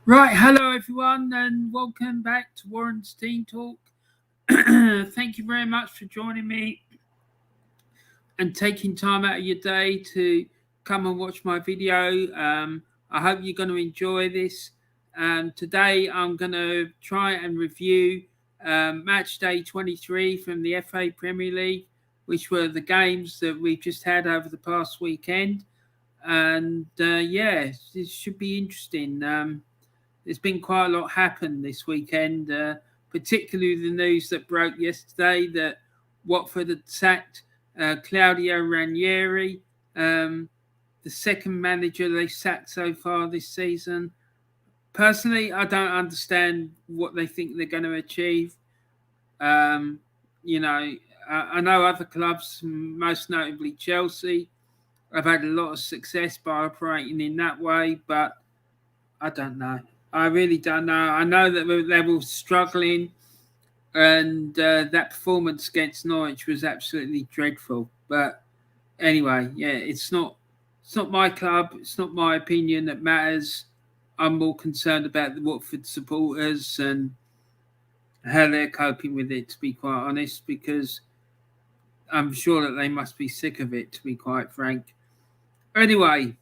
Right, hello everyone, and welcome back to Warren's Team Talk. Thank you very much for joining me and taking time out of your day to come and watch my video. I hope you're going to enjoy this. Today I'm going to try and review match day 23 from the FA Premier League, which were the games that we've just had over the past weekend. And this should be interesting. There's been quite a lot happen this weekend, particularly the news that broke yesterday that Watford had sacked Claudio Ranieri, the second manager they sacked so far this season. Personally, I don't understand what they think they're going to achieve. I know other clubs, most notably Chelsea, have had a lot of success by operating in that way, but I don't know. I really don't know. I know that they were struggling, and that performance against Norwich was absolutely dreadful. But anyway, it's not my club. It's not my opinion that matters. I'm more concerned about the Watford supporters and how they're coping with it, to be quite honest, because I'm sure that they must be sick of it, to be quite frank. Anyway,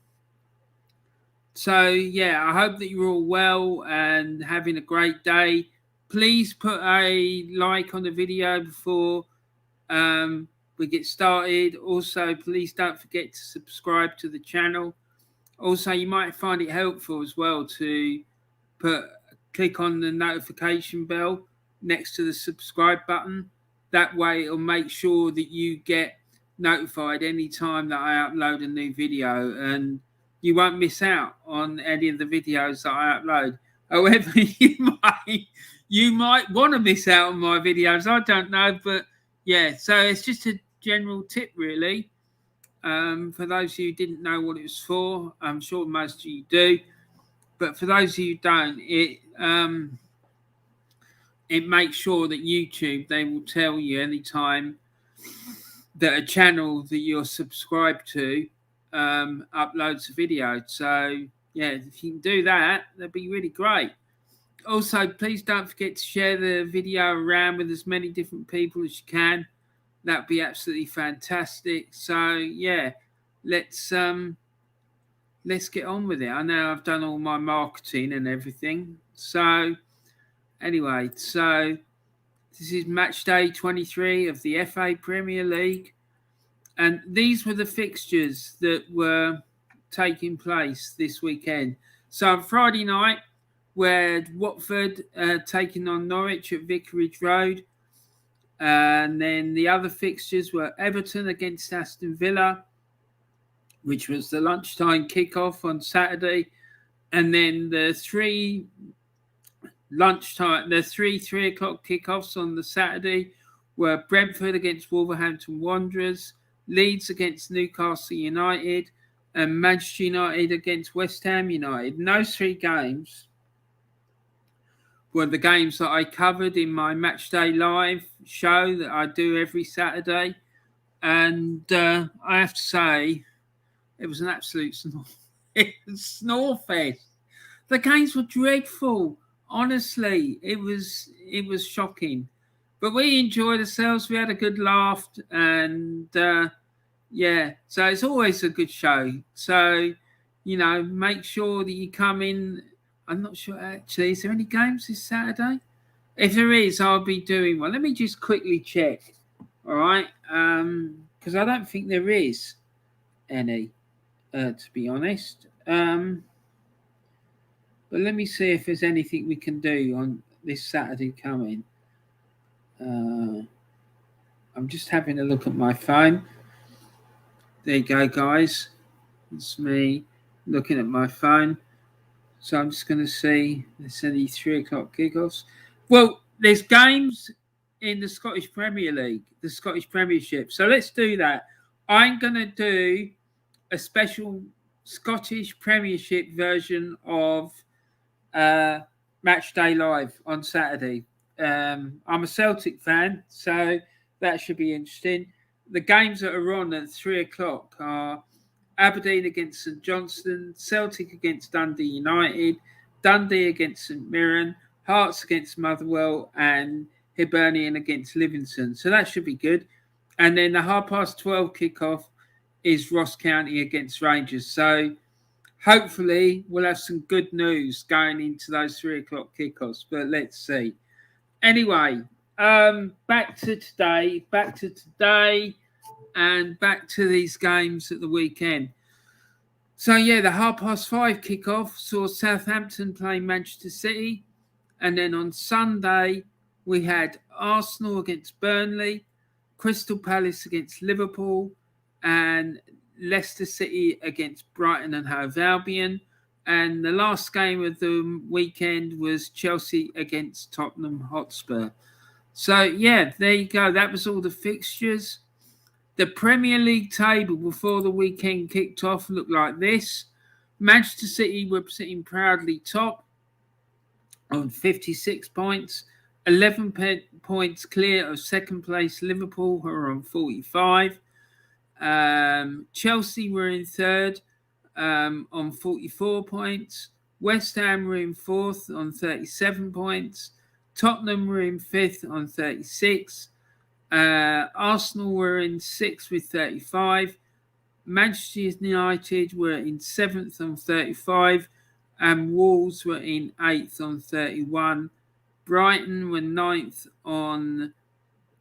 so, I hope that you're all well and having a great day. Please put a like on the video before we get started. Also, please don't forget to subscribe to the channel. Also, you might find it helpful as well to click on the notification bell next to the subscribe button. That way, it'll make sure that you get notified anytime that I upload a new video, and you won't miss out on any of the videos that I upload. However, you might want to miss out on my videos. I don't know, but so it's just a general tip, really. For those of you who didn't know what it was for, I'm sure most of you do. But for those of you who don't, it makes sure that YouTube, they will tell you anytime that a channel that you're subscribed to uploads a video. So if you can do that, that'd be really great. Also, please don't forget to share the video around with as many different people as you can. That'd be absolutely fantastic. So let's get on with it. I know I've done all my marketing and everything. So anyway, this is match day 23 of the FA Premier League. And these were the fixtures that were taking place this weekend. So on Friday night, we had Watford taking on Norwich at Vicarage Road. And then the other fixtures were Everton against Aston Villa, which was the lunchtime kickoff on Saturday. And then the three 3 o'clock kickoffs on the Saturday were Brentford against Wolverhampton Wanderers, Leeds against Newcastle United, and Manchester United against West Ham United. And those 3 games were the games that I covered in my Matchday Live show that I do every Saturday. And I have to say, it was an absolute snore fest. The games were dreadful. Honestly, it was shocking. But we enjoyed ourselves. We had a good laugh, and so it's always a good show. So, make sure that you come in. I'm not sure, actually. Is there any games this Saturday? If there is, I'll be doing one. Let me just quickly check. All right? Because I don't think there is any, to be honest. But let me see if there's anything we can do on this Saturday coming. I'm just having a look at my phone. There you go, guys. It's me looking at my phone. So I'm just going to see. There's any 3 o'clock kickoffs. Well, there's games in the Scottish Premier League, the Scottish Premiership. So let's do that. I'm going to do a special Scottish Premiership version of Matchday Live on Saturday. I'm a Celtic fan, so that should be interesting. The games that are on at 3 o'clock are Aberdeen against St Johnstone, Celtic against Dundee United, Dundee against St Mirren, Hearts against Motherwell, and Hibernian against Livingston. So that should be good. And then the 12:30 kickoff is Ross County against Rangers. So hopefully we'll have some good news going into those 3:00 kickoffs, but let's see. Anyway, back to today, and back to these games at the weekend. So yeah, the 5:30 kickoff saw Southampton play Manchester City, and then on Sunday we had Arsenal against Burnley, Crystal Palace against Liverpool, and Leicester City against Brighton and Hove Albion. And the last game of the weekend was Chelsea against Tottenham Hotspur. So, yeah, there you go. That was all the fixtures. The Premier League table before the weekend kicked off looked like this. Manchester City were sitting proudly top on 56 points. 11 points clear of second place Liverpool, who are on 45. Chelsea were in third on 44 points. West Ham were in fourth on 37 points. Tottenham were in fifth on 36. Arsenal were in sixth with 35. Manchester United were in seventh on 35. And Wolves were in eighth on 31. Brighton were ninth on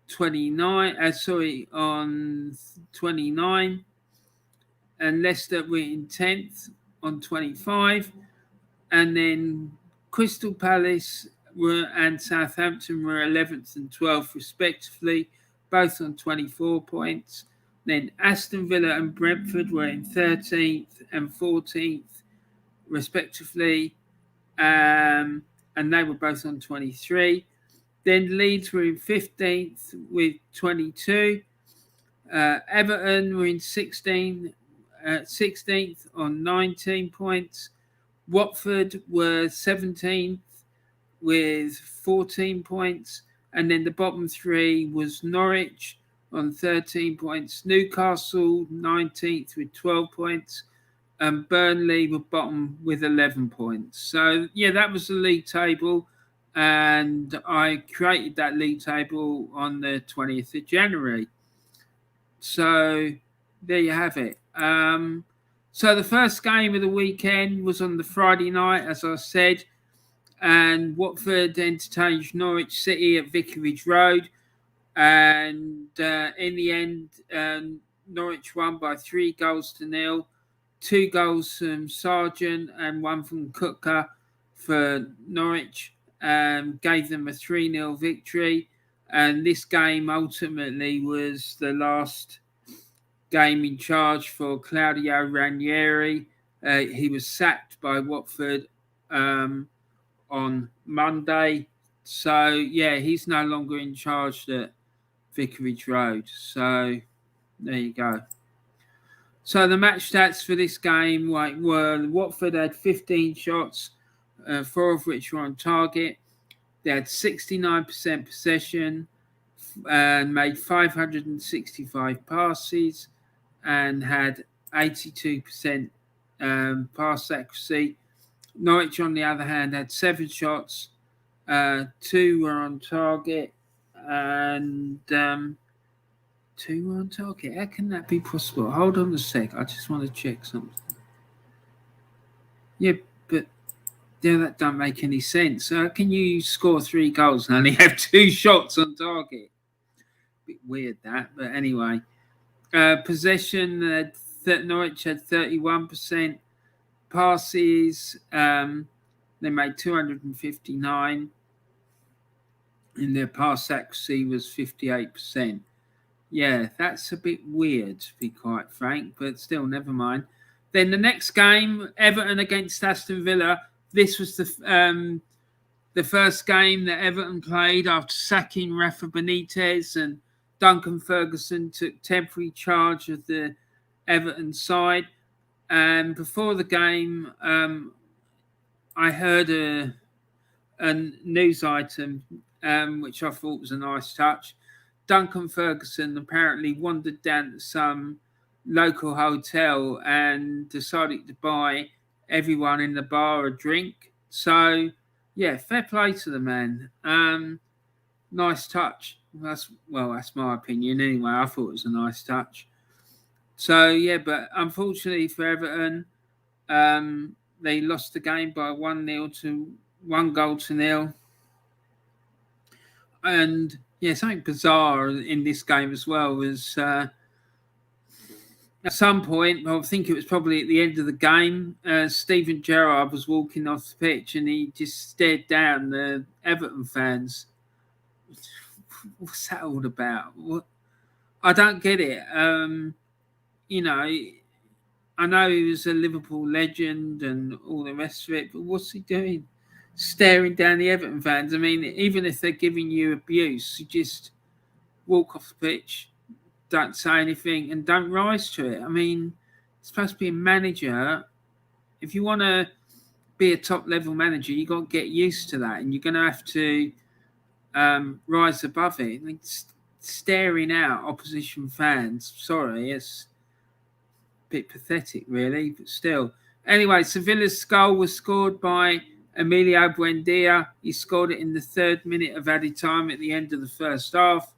29. On 29. And Leicester were in 10th on 25. And then Crystal Palace and Southampton were 11th and 12th respectively, both on 24 points. Then Aston Villa and Brentford were in 13th and 14th respectively, and they were both on 23. Then Leeds were in 15th with 22. Everton were in 16th on 19 points. Watford were 17th with 14 points. And then the bottom three was Norwich on 13 points. Newcastle 19th with 12 points. And Burnley were bottom with 11 points. So, yeah, that was the league table. And I created that league table on the 20th of January. So, there you have it. So, the first game of the weekend was on the Friday night, as I said. And Watford entertained Norwich City at Vicarage Road. And in the end, Norwich won by 3-0. 2 goals from Sargent and 1 from Cooker for Norwich. Gave them a 3-0 victory. And this game ultimately was the last game in charge for Claudio Ranieri. He was sacked by Watford on Monday. So, yeah, he's no longer in charge at Vicarage Road. So, there you go. So, the match stats for this game were Watford had 15 shots, 4 of which were on target. They had 69% possession and made 565 passes and had 82% pass accuracy. Norwich, on the other hand, had 7 shots, 2 were on target, and 2 were on target. How can that be possible? Hold on a sec. I just want to check something. Yeah, but that don't make any sense. How can you score 3 goals and only have 2 shots on target? Bit weird that, but anyway. Possession, Norwich had 31%. Passes, they made 259, and their pass accuracy was 58%. Yeah, that's a bit weird, to be quite frank, but still, never mind. Then the next game, Everton against Aston Villa. This was the first game that Everton played after sacking Rafa Benitez, and Duncan Ferguson took temporary charge of the Everton side. And before the game, I heard a news item, which I thought was a nice touch. Duncan Ferguson apparently wandered down to some local hotel and decided to buy everyone in the bar a drink So, yeah, fair play to the man. Nice touch. That's my opinion anyway. I thought it was a nice touch. So, yeah, but unfortunately for Everton, they lost the game by 1 goal to nil. And yeah, something bizarre in this game as well was at some point, I think it was probably at the end of the game, Steven Gerrard was walking off the pitch and he just stared down the Everton fans. What's that all about? What? I don't get it. You know, I know he was a Liverpool legend and all the rest of it, but what's he doing? Staring down the Everton fans. I mean, even if they're giving you abuse, you just walk off the pitch, don't say anything, and don't rise to it. I mean, it's supposed to be a manager. If you want to be a top level manager, you got to get used to that, and you're going to have to rise above it. I mean, staring out opposition fans. Sorry, it's a bit pathetic, really, but still. Anyway, Sevilla's goal was scored by Emilio Buendia. He scored it in the 3rd minute of added time at the end of the first half.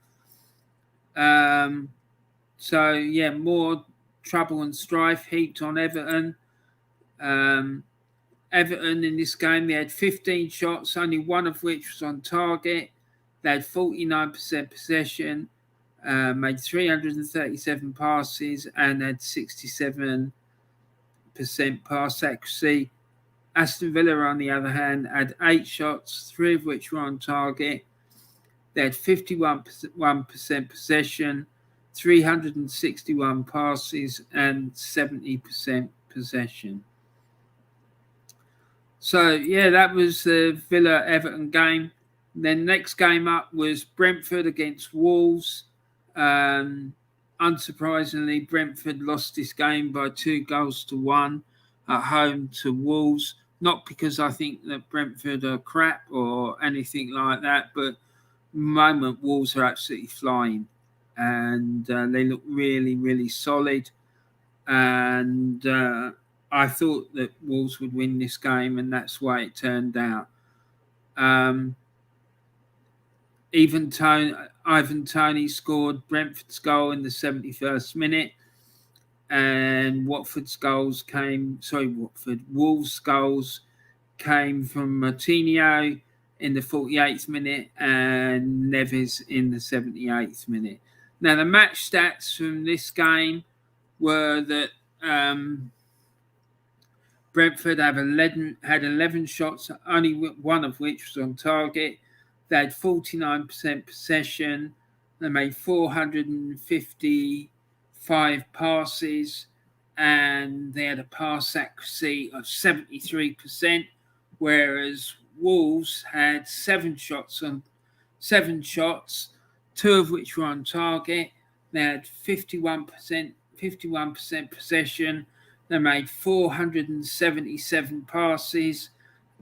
So, yeah, more trouble and strife heaped on Everton. Everton in this game, they had 15 shots, only one of which was on target. They had 49% possession, made 337 passes, and had 67% pass accuracy. Aston Villa, on the other hand, had 8 shots, 3 of which were on target. They had 51% possession, 361 passes, and 70% possession. So, yeah, that was the Villa-Everton game. Then next game up was Brentford against Wolves. Unsurprisingly, Brentford lost this game by 2-1 at home to Wolves. Not because I think that Brentford are crap or anything like that, but at the moment Wolves are absolutely flying. And they look really, really solid. And I thought that Wolves would win this game, and that's why it turned out. Ivan Toney scored Brentford's goal in the 71st minute, and Wolves' goals came from Martinho in the 48th minute and Neves in the 78th minute. Now, the match stats from this game were that Brentford had 11 shots, only one of which was on target. They had 49% possession. They made 455 passes, and they had a pass accuracy of 73%, whereas Wolves had 7 shots, 2 of which were on target. They had 51% possession. They made 477 passes,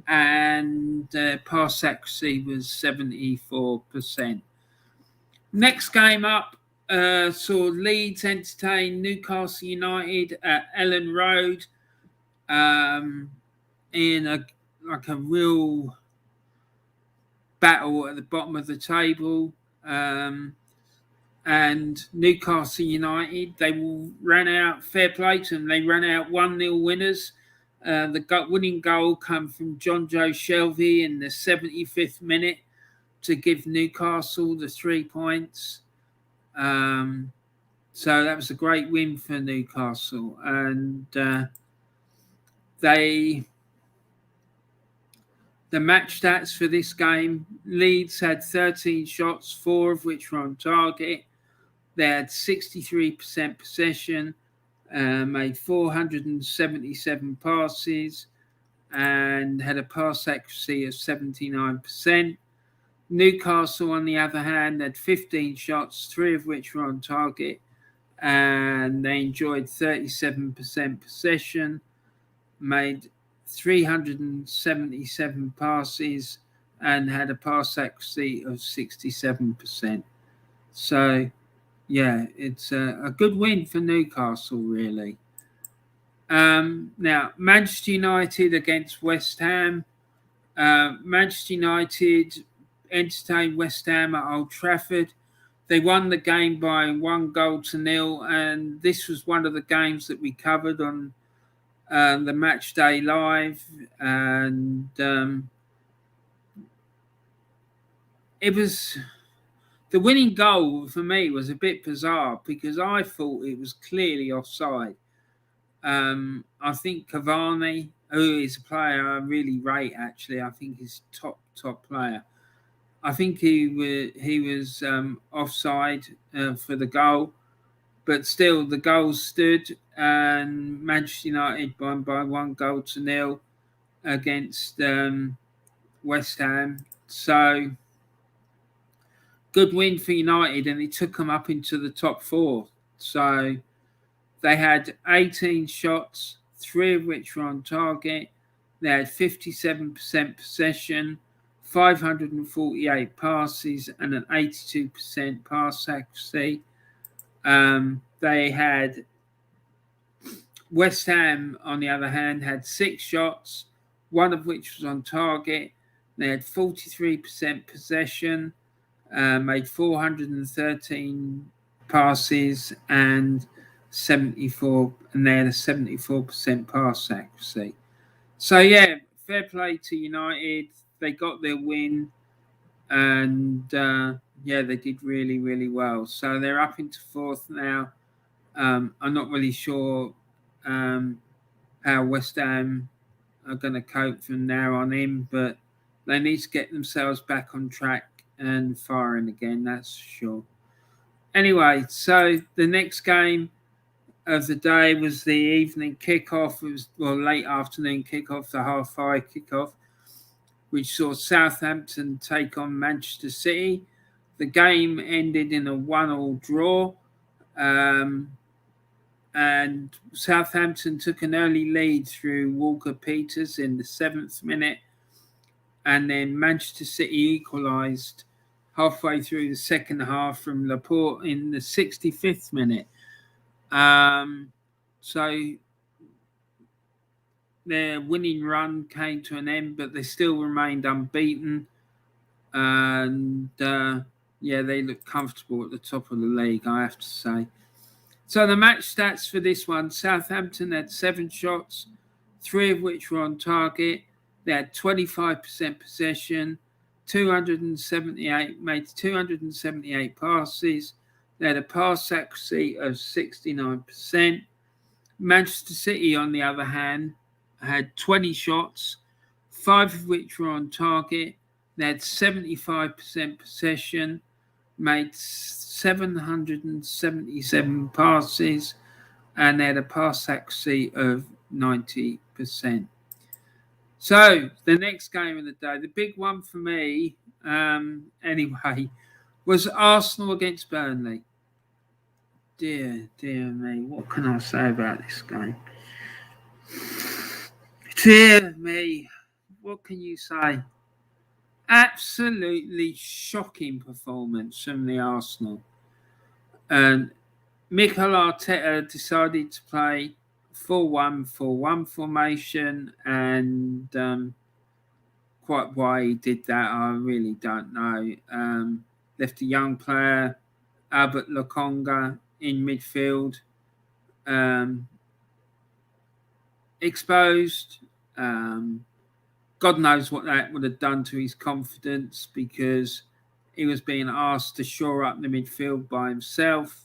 and pass accuracy was 74%. Next game up saw Leeds entertain Newcastle United at Ellen Road in a real battle at the bottom of the table. And Newcastle United, they ran out, fair play to them, they ran out 1-0 winners. The winning goal came from John Joe Shelby in the 75th minute to give Newcastle the 3 points. So that was a great win for Newcastle. And the match stats for this game, Leeds had 13 shots, 4 of which were on target. They had 63% possession, made 477 passes, and had a pass accuracy of 79%. Newcastle, on the other hand, had 15 shots, 3 of which were on target, and they enjoyed 37% possession, made 377 passes, and had a pass accuracy of 67%. So, yeah, it's a good win for Newcastle, really. Now, Manchester United against West Ham. Manchester United entertained West Ham at Old Trafford. They won the game by 1-0, and this was one of the games that we covered on the Match Day Live, and it was the winning goal for me was a bit bizarre because I thought it was clearly offside. I think Cavani, who is a player I really rate, actually, I think he's top player. I think he was offside for the goal, but still the goal stood, and Manchester United won by 1-0 against West Ham. So good win for United, and it took them up into the top four. So they had 18 shots, 3 of which were on target. They had 57% possession, 548 passes, and an 82% pass accuracy. They had West Ham, on the other hand, had 6 shots, 1 of which was on target. They had 43% possession, made 413 passes, and they had a 74% pass accuracy. So yeah, fair play to United. They got their win, and they did really, really well. So they're up into 4th now. I'm not really sure how West Ham are going to cope from now on in, but they need to get themselves back on track and firing again, that's for sure. Anyway, so the next game of the day was the evening kickoff. It was late afternoon kickoff, the 5:30 kickoff, which saw Southampton take on Manchester City. The game ended in a 1-1 draw, and Southampton took an early lead through Walker-Peters in the 7th minute, and then Manchester City equalised halfway through the second half from Laporte in the 65th minute. So their winning run came to an end, but they still remained unbeaten. And they looked comfortable at the top of the league, I have to say. So the match stats for this one: Southampton had 7 shots, 3 of which were on target. They had 25% possession, made 278 passes. They had a pass accuracy of 69%. Manchester City, on the other hand, had 20 shots, 5 of which were on target. They had 75% possession, made 777 passes, and they had a pass accuracy of 90%. So the next game of the day, the big one for me, anyway, was Arsenal against Burnley. Dear me, what can I say about this game? Dear me, what can you say? Absolutely shocking performance from the Arsenal. And Mikel Arteta decided to play 4-1-4-1 formation, and quite why he did that, I really don't know. Left a young player, Albert Lokonga, in midfield, exposed. God knows what that would have done to his confidence, because he was being asked to shore up the midfield by himself.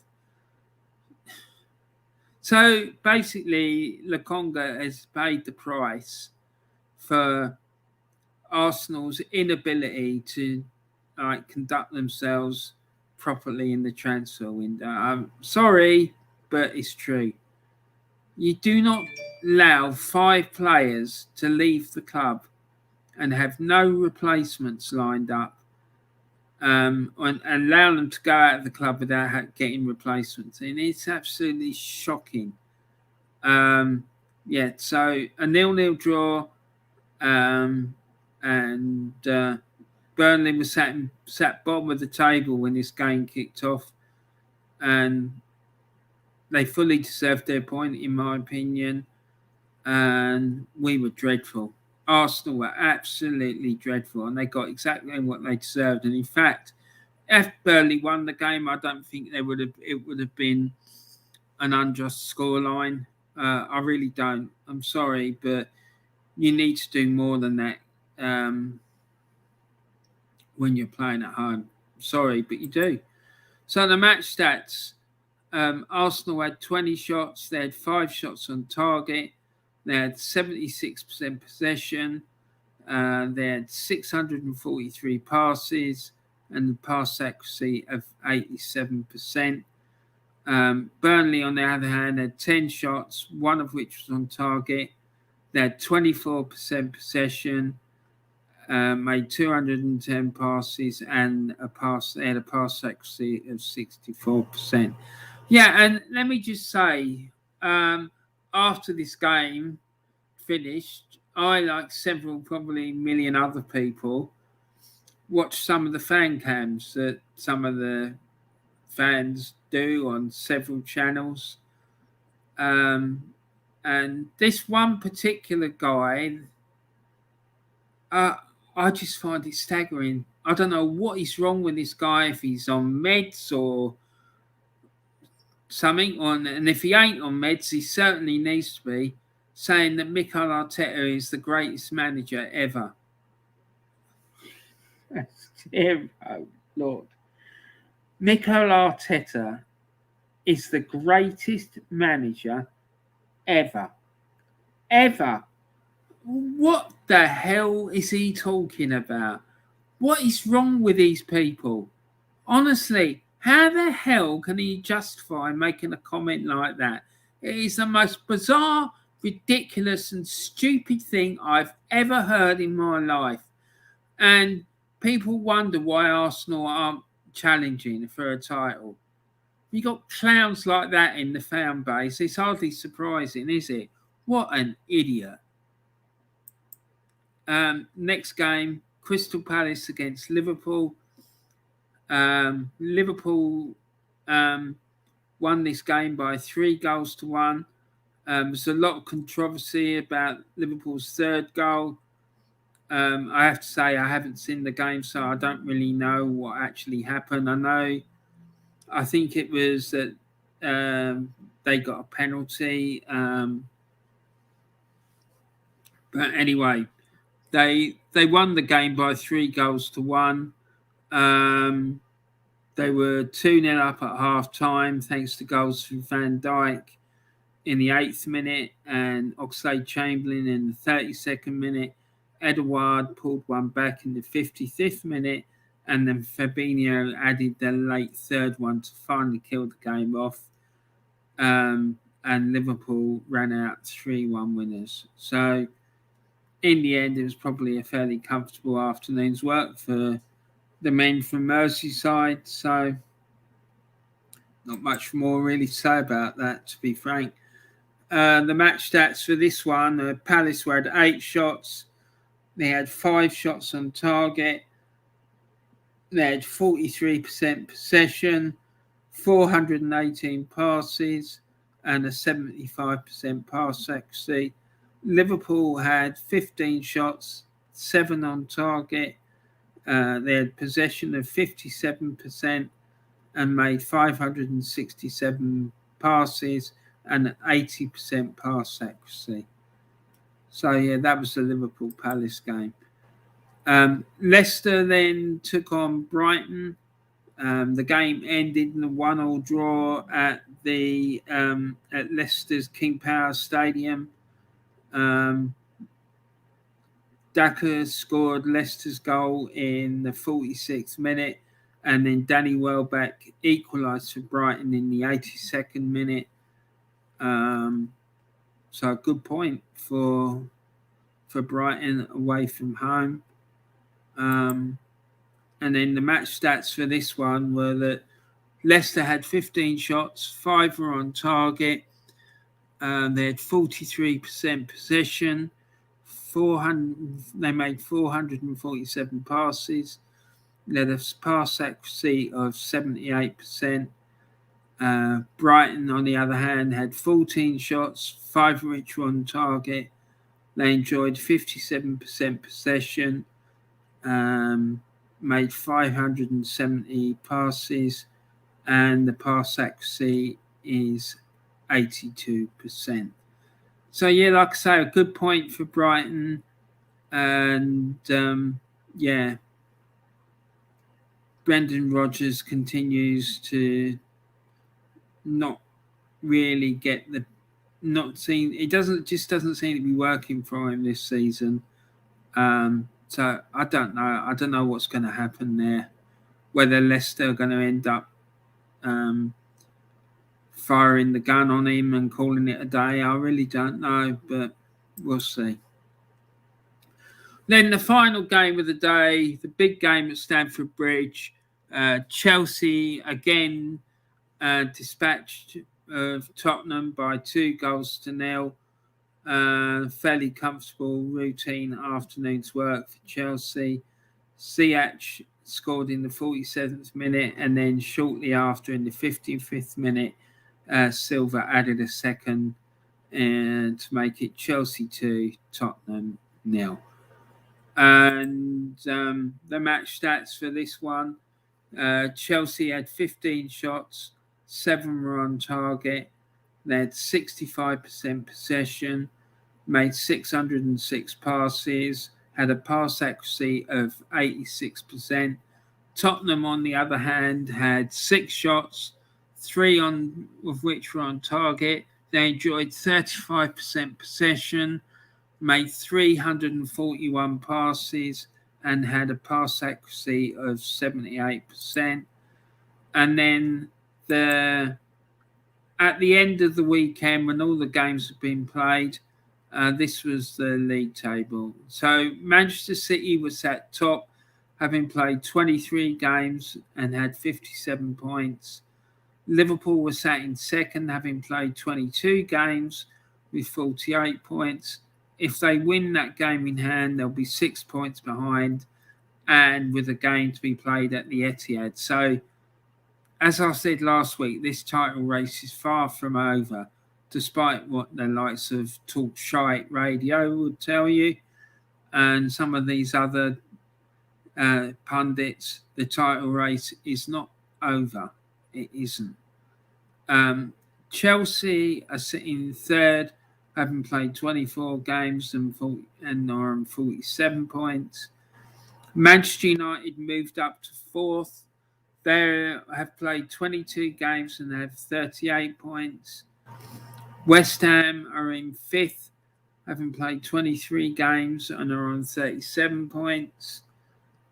So basically, Lokonga has paid the price for Arsenal's inability to conduct themselves properly in the transfer window. I'm sorry, but it's true. You do not allow 5 players to leave the club and have no replacements lined up, and allow them to go out of the club without getting replacements. And it's absolutely shocking. So a 0-0 draw, and Burnley was sat bottom of the table when this game kicked off, and they fully deserved their point, in my opinion. And we were dreadful. Arsenal were absolutely dreadful, and they got exactly what they deserved. And in fact, if Burnley won the game, I don't think it would have been an unjust scoreline. I really don't. I'm sorry, but you need to do more than that when you're playing at home. Sorry, but you do. So the match stats. Arsenal had 20 shots. They had 5 shots on target. They had 76% possession. They had 643 passes and a pass accuracy of 87%. Burnley, on the other hand, had 10 shots, one of which was on target. They had 24% possession, made 210 passes, and they had a pass accuracy of 64%. Yeah, and let me just say, after this game finished, I, like several, probably million other people, watched some of the fan cams that some of the fans do on several channels. And this one particular guy, I just find it staggering. I don't know what is wrong with this guy, if he's on meds or something, and if he ain't on meds, he certainly needs to be, saying that Mikel Arteta is the greatest manager ever. Oh, Lord. Mikel Arteta is the greatest manager ever. Ever. What the hell is he talking about? What is wrong with these people? Honestly, how the hell can he justify making a comment like that? It is the most bizarre, ridiculous and stupid thing I've ever heard in my life. And people wonder why Arsenal aren't challenging for a title. You got clowns like that in the fan base. It's hardly surprising, is it? What an idiot. Next game, Crystal Palace against Liverpool. Liverpool won this game by 3-1. There's a lot of controversy about Liverpool's third goal. I have to say I haven't seen the game, so I don't really know what actually happened. I think it was that they got a penalty. But anyway, they won the game by 3-1. They were 2-0 up at half time, thanks to goals from Van Dijk in the 8th minute and Oxlade-Chamberlain in the 32nd minute. Edouard pulled one back in the 55th minute, and then Fabinho added the late third one to finally kill the game off. And Liverpool ran out 3-1 winners. So in the end, it was probably a fairly comfortable afternoon's work for the men from Merseyside. So not much more really to say about that, to be frank. The match stats for this one, Palace had 8 shots. They had 5 shots on target. They had 43% possession, 418 passes, and a 75% pass accuracy. Liverpool had 15 shots, 7 on target. They had possession of 57% and made 567 passes and an 80% pass accuracy. So, yeah, that was the Liverpool Palace game. Leicester then took on Brighton. The game ended in a 1-1 draw at Leicester's King Power Stadium. Daka scored Leicester's goal in the 46th minute, and then Danny Welbeck equalised for Brighton in the 82nd minute. So a good point for Brighton away from home. And then the match stats for this one were that Leicester had 15 shots, 5 were on target. They had 43% possession. They made 447 passes. They had a pass accuracy of 78%. Brighton, on the other hand, had 14 shots, 5 of which were on target. They enjoyed 57% possession, made 570 passes, and the pass accuracy is 82%. So, yeah, like I say, a good point for Brighton. And, Brendan Rodgers continues to not really get the it doesn't seem to be working for him this season. So I don't know what's going to happen there. Whether Leicester are going to end up firing the gun on him and calling it a day, I really don't know, but we'll see. Then the final game of the day, the big game at Stamford Bridge, Chelsea again dispatched of Tottenham by 2-0. Fairly comfortable routine afternoon's work for Chelsea. Ziyech scored in the 47th minute, and then shortly after, in the 55th minute, Silva added a second to make it Chelsea 2, Tottenham 0. And the match stats for this one, Chelsea had 15 shots, 7 were on target. They had 65% possession, made 606 passes, had a pass accuracy of 86%. Tottenham, on the other hand, had 6 shots, 3 of which were on target. They enjoyed 35% possession, made 341 passes, and had a pass accuracy of 78%. And then at the end of the weekend, when all the games had been played, this was the league table. So Manchester City was at top, having played 23 games and had 57 points. Liverpool was sat in second, having played 22 games with 48 points. If they win that game in hand, they'll be 6 points behind, and with a game to be played at the Etihad. So, as I said last week, this title race is far from over, despite what the likes of Talk Shite Radio would tell you, and some of these other pundits. The title race is not over. It isn't. Chelsea are sitting third, having played 24 games and are on 47 points. Manchester United moved up to fourth. They have played 22 games and have 38 points. West Ham are in fifth, having played 23 games and are on 37 points.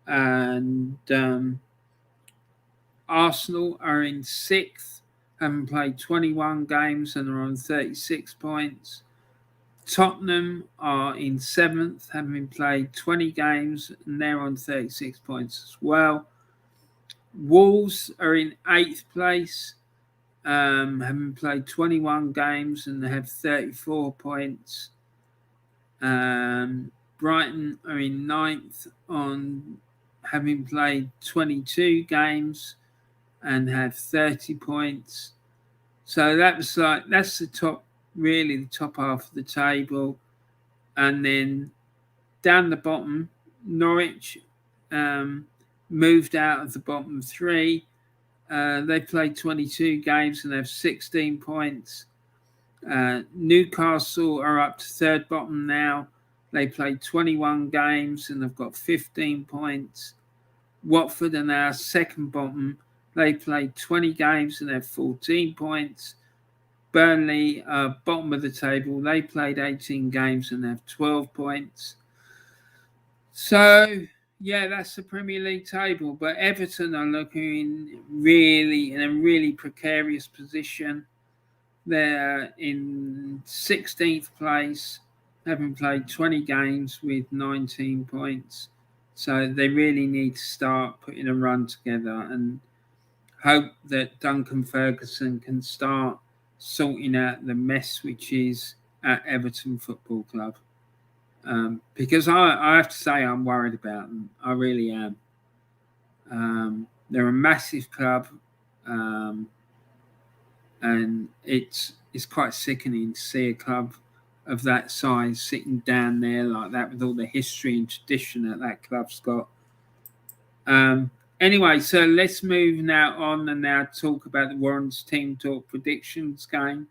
And Arsenal are in sixth, having played 21 games and are on 36 points. Tottenham are in seventh, having played 20 games, and they're on 36 points as well. Wolves are in eighth place, having played 21 games, and they have 34 points. Brighton are in ninth, on having played 22 games and have 30 points. So that's the top, really the top half of the table. And then down the bottom, Norwich moved out of the bottom three. They played 22 games and have 16 points. Newcastle are up to third bottom now. They played 21 games and have got 15 points. Watford are now second bottom. They played 20 games and have 14 points. Burnley are bottom of the table. They played 18 games and have 12 points. So, yeah, that's the Premier League table. But Everton are looking really in a really precarious position. They're in 16th place, having played 20 games with 19 points. So they really need to start putting a run together and hope that Duncan Ferguson can start sorting out the mess which is at Everton Football Club. Because I have to say I'm worried about them. I really am. They're a massive club, and it's quite sickening to see a club of that size sitting down there like that with all the history and tradition that club's got. Anyway, so let's move now on and now talk about the Warren's Team Talk predictions game.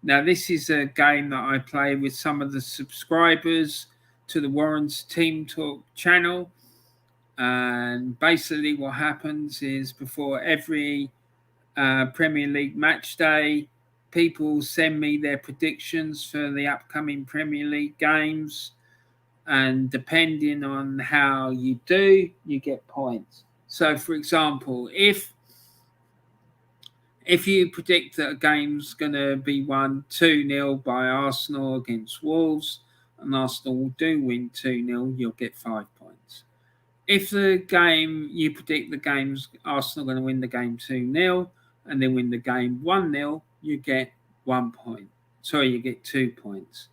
Now, this is a game that I play with some of the subscribers to the Warren's Team Talk channel. And basically what happens is before every Premier League match day, people send me their predictions for the upcoming Premier League games. And depending on how you do, you get points. So, for example, if you predict that a game's going to be won 2-0 by Arsenal against Wolves, and Arsenal do win 2-0, you'll get 5 points. If you predict the game's Arsenal going to win the game 2-0 and they win the game 1-0, you get 1 point. Sorry, you get 2 points.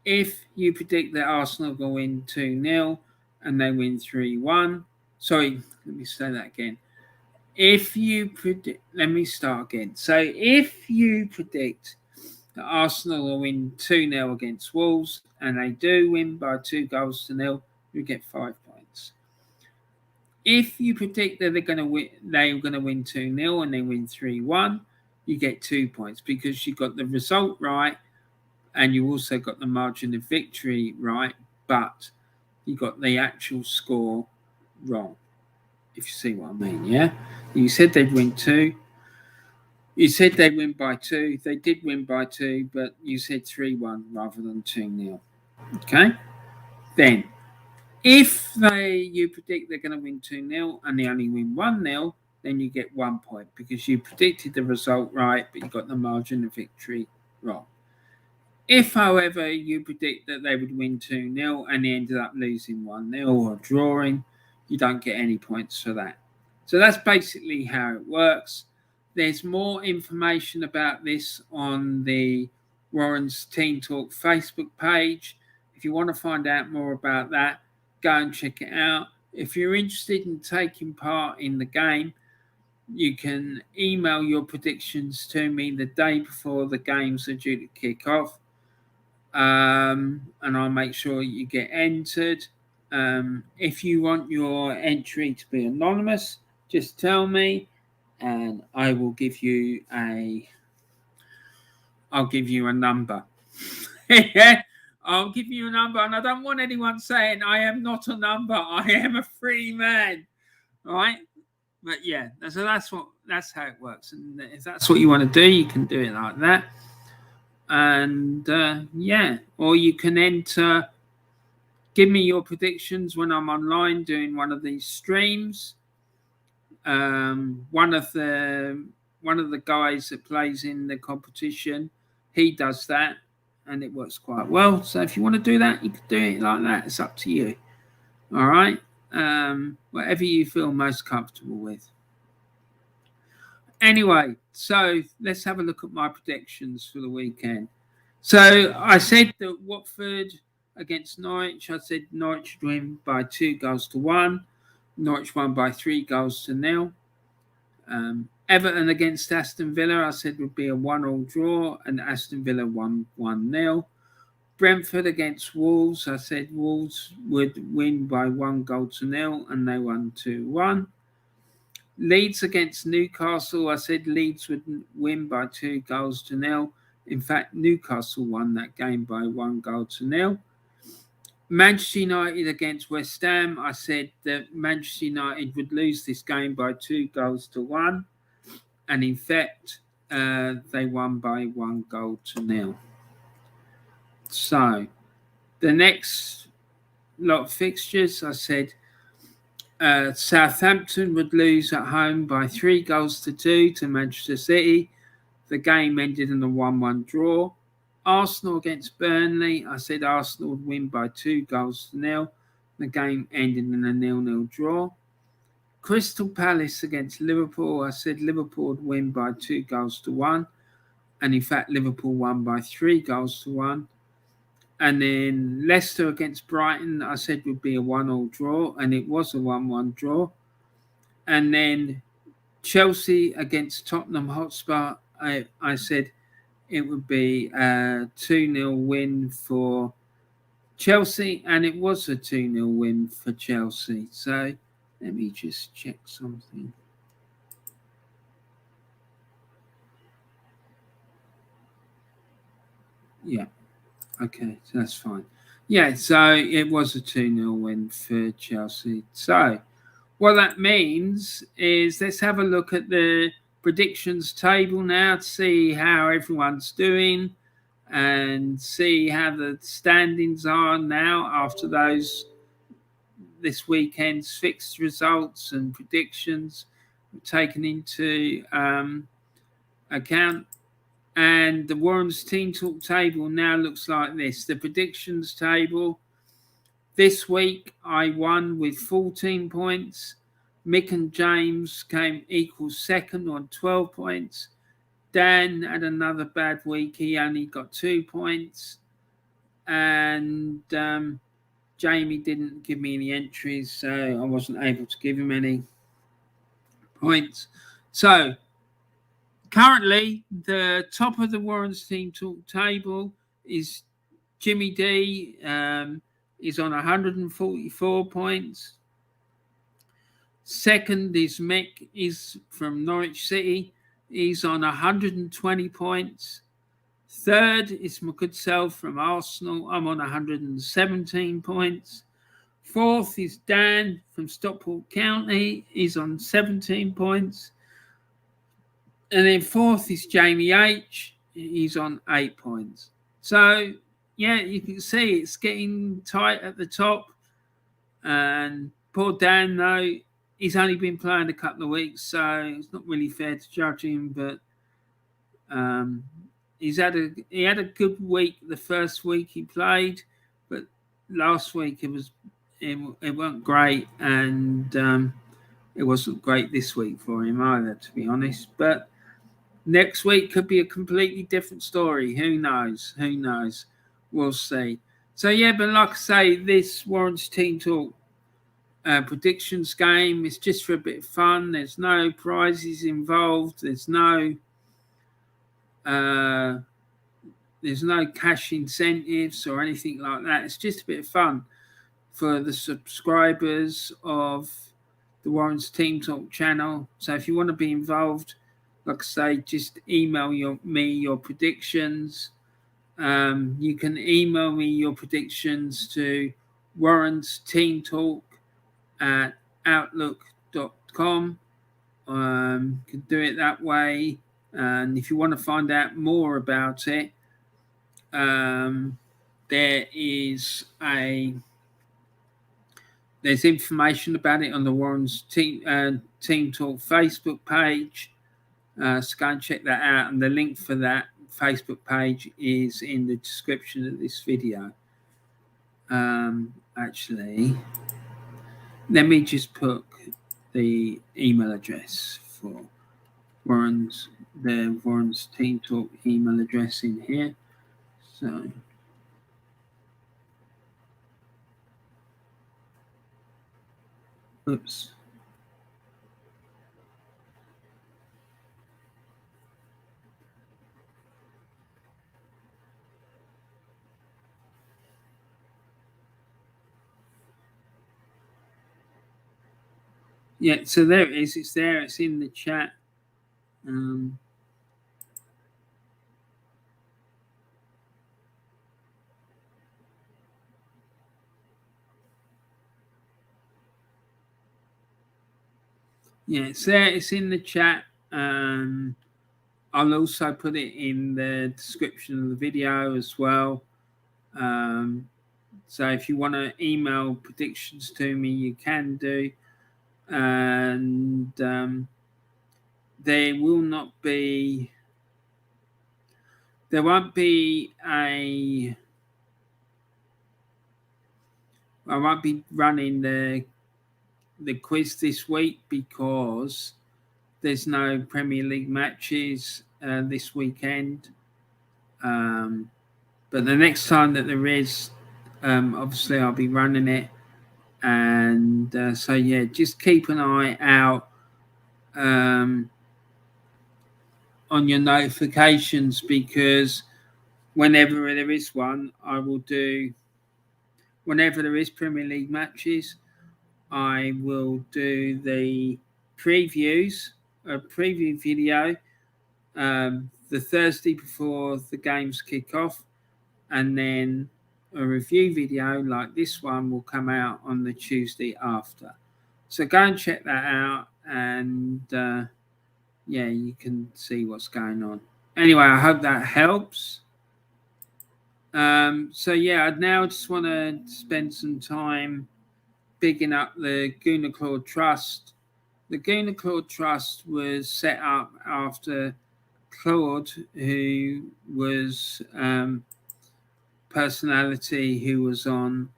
If you predict that Arsenal will win 2-0 and they win 3-1, sorry, let me say that again. If you predict, let me start again. So if you predict that Arsenal will win 2-0 against Wolves and they do win by 2-0, you get 5 points. If you predict that they're going to win 2-0 and they win 3-1, you get 2 points because you got the result right and you also got the margin of victory right, but you got the actual score wrong. If you see what I mean, yeah? You said they'd win 2. You said they'd win by 2. They did win by 2, but you said 3-1 rather than 2-0. Okay? Then, if you predict they're going to win 2-0 and they only win 1-0, then you get 1 point because you predicted the result right, but you got the margin of victory wrong. If, however, you predict that they would win 2-0 and they ended up losing 1-0 or drawing, you don't get any points for that. So that's basically how it works. There's more information about this on the Warren's Team Talk Facebook page. If you want to find out more about that, go and check it out. If you're interested in taking part in the game, you can email your predictions to me the day before the games are due to kick off. And I'll make sure you get entered. If you want your entry to be anonymous, just tell me and I will give you a number. I'll give you a number, and I don't want anyone saying I am not a number. I am a free man. All right? But yeah, so that's how it works. And if that's what you want to do, you can do it like that. And or you can enter. Give me your predictions when I'm online doing one of these streams. One of the guys that plays in the competition, he does that, and it works quite well. So if you want to do that, you can do it like that. It's up to you. All right. Whatever you feel most comfortable with. Anyway, so let's have a look at my predictions for the weekend. So I said that Watford against Norwich, I said Norwich would win by 2-1. Norwich won by 3-0. Everton against Aston Villa, I said would be a 1-1 draw, and Aston Villa won 1-0. Brentford against Wolves, I said Wolves would win by 1-0, and they won 2-1. Leeds against Newcastle, I said Leeds would win by 2-0. In fact, Newcastle won that game by 1-0. Manchester United against West Ham, I said that Manchester United would lose this game by 2-1. And in fact, they won by 1-0. So, the next lot of fixtures, I said Southampton would lose at home by 3-2 to Manchester City. The game ended in a 1-1 draw. Arsenal against Burnley, I said Arsenal would win by 2-0. The game ended in a 0-0 draw. Crystal Palace against Liverpool, I said Liverpool would win by 2-1. And in fact, Liverpool won by 3-1. And then Leicester against Brighton, I said would be a 1-1 draw. And it was a 1-1 draw. And then Chelsea against Tottenham Hotspur, I said it would be a 2-0 win for Chelsea, and it was a 2-0 win for Chelsea. So let me just check something. Yeah, okay, so that's fine. Yeah, so it was a 2-0 win for Chelsea. So what that means is let's have a look at the predictions table now to see how everyone's doing and see how the standings are now after this weekend's fixed results and predictions taken into account. And the Warren's Team Talk table now looks like this. The predictions table this week, I won with 14 points. Mick and James came equal second on 12 points. Dan had another bad week. He only got 2 points. And Jamie didn't give me any entries, so I wasn't able to give him any points. So currently, the top of the Warren's Team Talk table is Jimmy D. Is on 144 points. Second is Mick, is from Norwich City. He's on 120 points. Third is my good self from Arsenal. I'm on 117 points. Fourth is Dan from Stockport County. He's on 17 points. And then fourth is Jamie H. He's on 8 points. So, yeah, you can see it's getting tight at the top. And poor Dan, though, he's only been playing a couple of weeks, so it's not really fair to judge him. But he had a good week the first week he played, but last week it wasn't great, and it wasn't great this week for him either, to be honest. But next week could be a completely different story. Who knows? Who knows? We'll see. So, yeah, but like I say, this Warren's Team Talk predictions game is just for a bit of fun. There's no prizes involved. There's no cash incentives or anything like that. It's just a bit of fun for the subscribers of the Warren's Team Talk channel. So if you want to be involved, like I say, just email me your predictions. You can email me your predictions to Warren's Team Talk at outlook.com. You can do it that way. And if you want to find out more about it, there's information about it on the Warren's Team Talk Facebook page. So go and check that out. And the link for that Facebook page is in the description of this video. Actually, let me just put the email address for Warren's Team Talk email address in here. So oops. Yeah, so there it is. It's there. It's in the chat. Yeah, it's there. It's in the chat. I'll also put it in the description of the video as well. So if you want to email predictions to me, you can do. And there won't be I won't be running the quiz this week because there's no Premier League matches this weekend. But the next time that there is, obviously I'll be running it. And so, yeah, just keep an eye out on on your notifications, because whenever there is one, I will do. Whenever there is Premier League matches, I will do the previews, a preview video, the Thursday before the games kick off, and then a review video like this one will come out on the Tuesday after. So go and check that out, and yeah, you can see what's going on. Anyway, I hope that helps. So yeah, I'd now just want to spend some time bigging up the Gooner Claw Trust. The Gooner Claw Trust was set up after Claude, who was personality who was on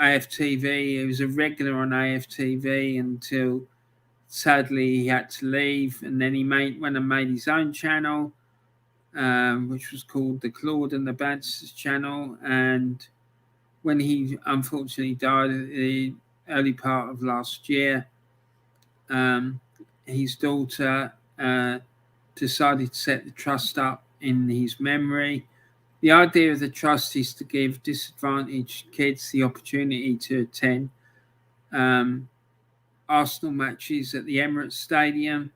AFTV. He was a regular on AFTV until sadly he had to leave, and then he went and made his own channel, which was called the Claude and the Banters channel. And when he unfortunately died at the early part of last year, his daughter decided to set the trust up in his memory. The idea of the trust is to give disadvantaged kids the opportunity to attend Arsenal matches at the Emirates Stadium,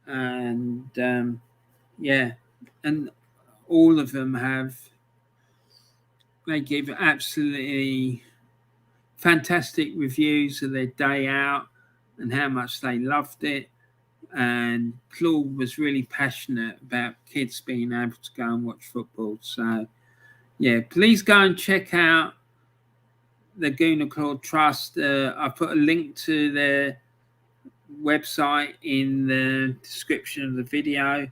and yeah, and all of them they give absolutely fantastic reviews of their day out and how much they loved it. And Claude was really passionate about kids being able to go and watch football. So yeah, please go and check out the Gooner Claw Trust. I put a link to their website in the description of the video.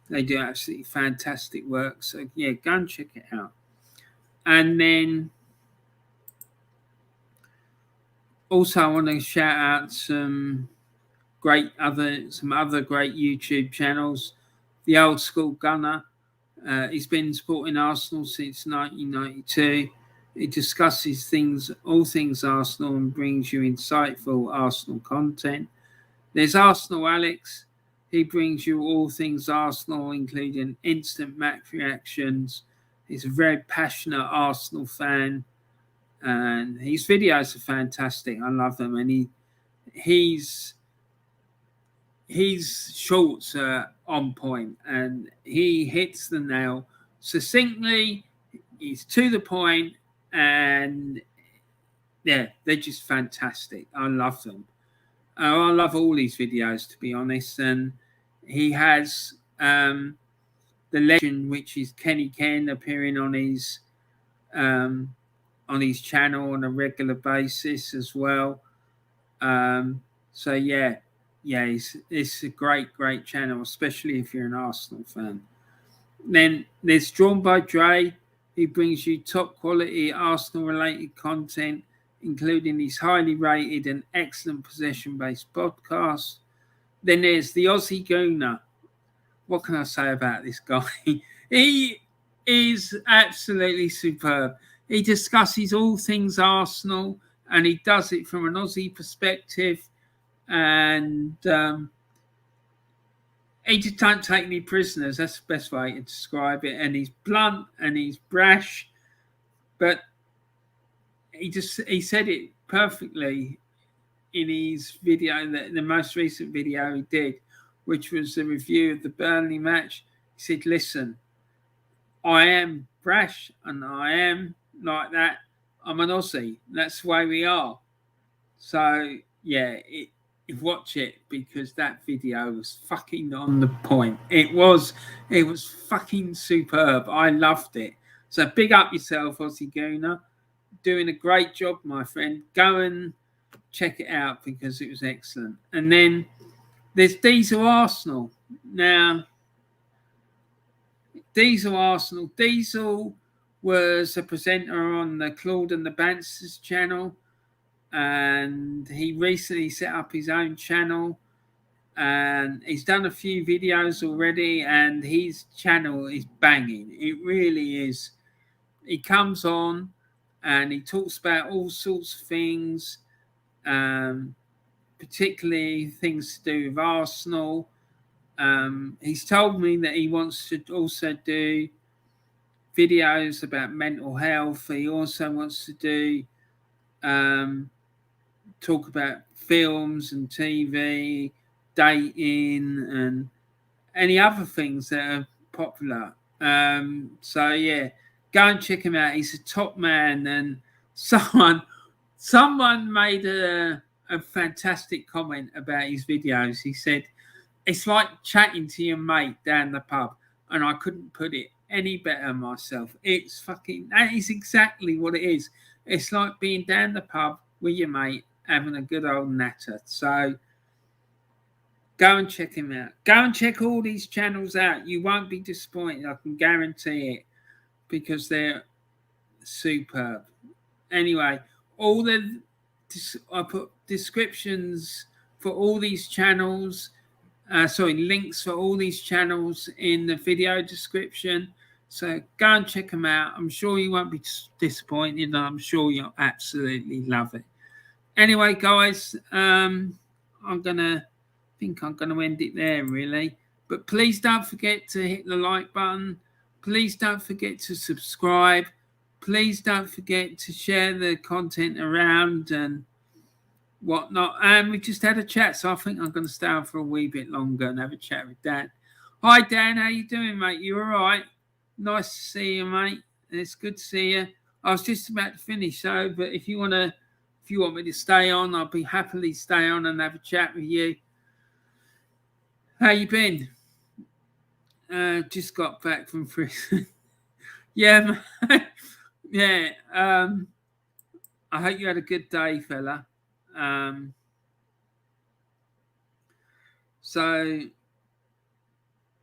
They do absolutely fantastic work. So yeah, go and check it out. And then also I want to shout out some other great YouTube channels. The Old Skool Gunner. He's been supporting Arsenal since 1992. He discusses all things Arsenal, and brings you insightful Arsenal content. There's Arsenal Alex. He brings you all things Arsenal, including instant match reactions. He's a very passionate Arsenal fan, and his videos are fantastic. I love them, and his shorts are on point, and he hits the nail succinctly. He's to the point, and yeah, they're just fantastic. I love them. I love all these videos, to be honest. And he has the legend, which is Kenny Ken, appearing on his channel on a regular basis as well. So yeah, it's a great channel, especially if you're an Arsenal fan. Then there's Drawn by Dre. He brings you top quality Arsenal related content, including his highly rated and excellent possession-based podcast. Then there's the Aussie Gooner. What can I say about this guy? He is absolutely superb. He discusses all things Arsenal, and he does it from an Aussie perspective. And he just don't take any prisoners. That's the best way to describe it. And he's blunt and he's brash, but he said it perfectly in his video, the most recent video he did, which was the review of the Burnley match. He said, "Listen, I am brash and I am like that. I'm an Aussie. That's the way we are." So yeah, watch it, because that video was fucking on the point. It was fucking superb. I loved it. So big up yourself, Aussie Gooner. Doing a great job, my friend. Go and check it out, because it was excellent. And then there's Diesel Arsenal. Now, Diesel Arsenal. Diesel was a presenter on the Claude and the Banters channel, and he recently set up his own channel, and he's done a few videos already, and his channel is banging. It really is. He comes on and he talks about all sorts of things, particularly things to do with Arsenal. He's told me that he wants to also do videos about mental health. He also wants to do talk about films and TV, dating, and any other things that are popular. So yeah, go and check him out. He's a top man, and someone made a fantastic comment about his videos. He said it's like chatting to your mate down the pub, and I couldn't put it any better myself. It's fucking, that is exactly what it is. It's like being down the pub with your mate having a good old natter. So go and check him out. Go and check all these channels out. You won't be disappointed. I can guarantee it, because they're superb. Anyway, I put descriptions for all these channels. Links for all these channels in the video description. So go and check them out. I'm sure you won't be disappointed, and I'm sure you'll absolutely love it. Anyway, guys, I'm gonna end it there, really. But please don't forget to hit the like button. Please don't forget to subscribe. Please don't forget to share the content around and whatnot. And we just had a chat, so I think I'm going to stay on for a wee bit longer and have a chat with Dan. Hi, Dan. How you doing, mate? You all right? Nice to see you, mate. It's good to see you. I was just about to finish, so but if you want me to stay on, I'll be happily stay on and have a chat with you. How you been? Just got back from prison. Yeah, yeah. I hope you had a good day, fella. So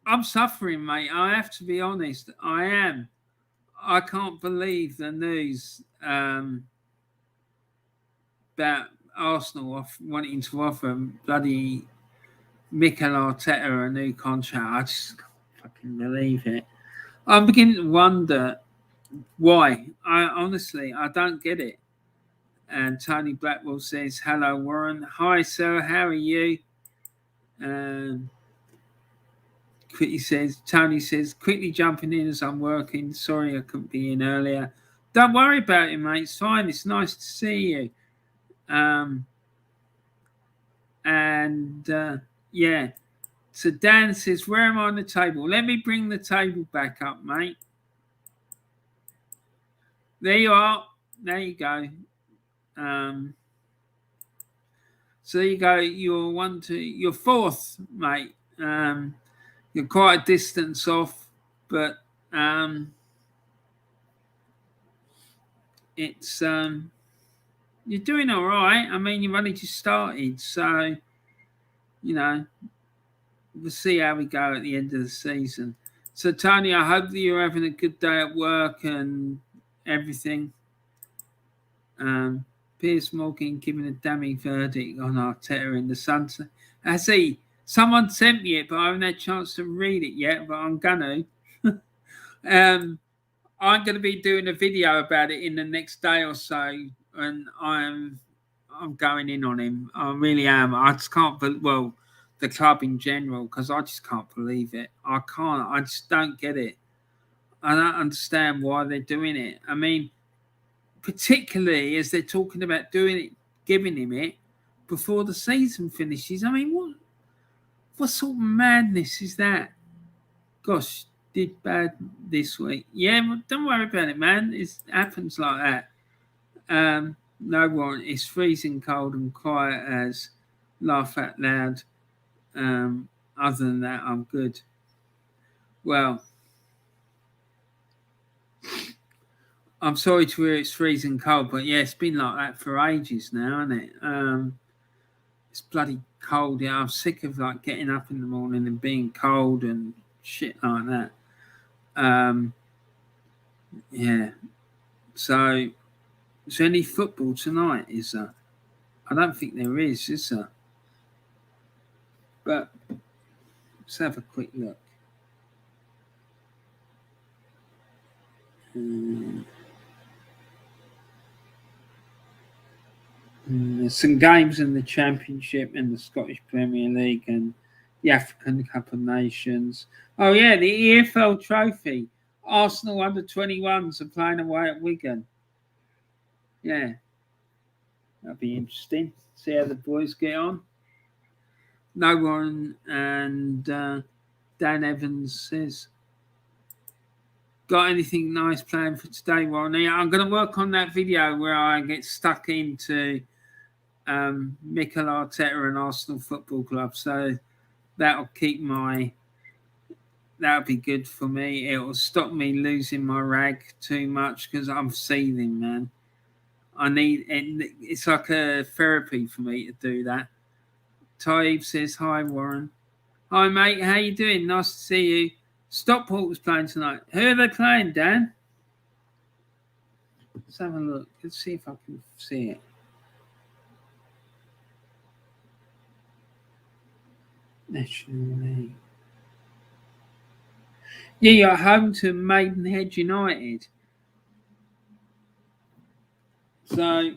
I'm suffering, mate. I have to be honest. I am. I can't believe the news about Arsenal wanting to offer bloody Mikel Arteta a new contract. I just can't fucking believe it. I'm beginning to wonder why. I don't get it. And Tony Blackwell says, hello, Warren. Hi, sir. How are you? Tony says, quickly jumping in as I'm working. Sorry I couldn't be in earlier. Don't worry about it, mate. It's fine. It's nice to see you. Yeah. So Dan says, where am I on the table? Let me bring the table back up, mate. There you are. There you go. So there you go. You're fourth, mate. You're quite a distance off, but it's you're doing all right. I mean, you've only just started, so we'll see how we go at the end of the season. So Tony, I hope that you're having a good day at work and everything. Piers Morgan giving a damning verdict on Arteta in the Sunset. I see. Someone sent me it, but I haven't had a chance to read it yet. But I'm gonna. I'm going to be doing a video about it in the next day or so, and I'm going in on him. I really am. I just can't. Well, the club in general, because I just can't believe it. I can't. I just don't get it. I don't understand why they're doing it. I mean, particularly as they're talking about doing it, giving him it before the season finishes. I mean, what sort of madness is that? Gosh, did bad this week. Yeah, well, don't worry about it, man. It happens like that. No warrant. It's freezing cold and quiet as laugh out loud. Other than that, I'm good. Well, I'm sorry to hear it's freezing cold, but yeah, it's been like that for ages now, isn't it? It's bloody cold. Yeah, I'm sick of like getting up in the morning and being cold and shit like that. Yeah. So, is there any football tonight? Is there? I don't think there is there? But let's have a quick look. There's some games in the Championship and the Scottish Premier League and the African Cup of Nations. Oh yeah, the EFL Trophy. Arsenal under-21s are playing away at Wigan. Yeah, that'll be interesting. See how the boys get on. No one and Dan Evans says, got anything nice planned for today, Ronnie? I'm going to work on that video where I get stuck into Mikel Arteta and Arsenal Football Club. So that'll be good for me. It'll stop me losing my rag too much because I'm seething, man. It's like a therapy for me to do that. Taib says, hi, Warren. Hi, mate. How you doing? Nice to see you. Stockport's playing tonight. Who are they playing, Dan? Let's have a look. Let's see if I can see it. National League. Yeah, you're home to Maidenhead United. So,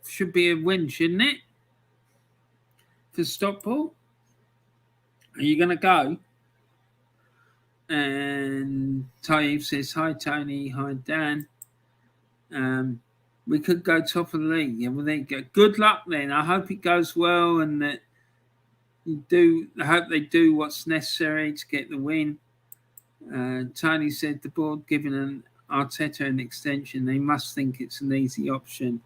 should be a win, shouldn't it? For Stockport? Are you going to go? And Taib says, hi, Tony. Hi, Dan. We could go top of the league. Yeah, well, there you go. Good luck then. I hope it goes well and that I hope they do what's necessary to get the win. Tony said the board giving an Arteta an extension, they must think it's an easy option,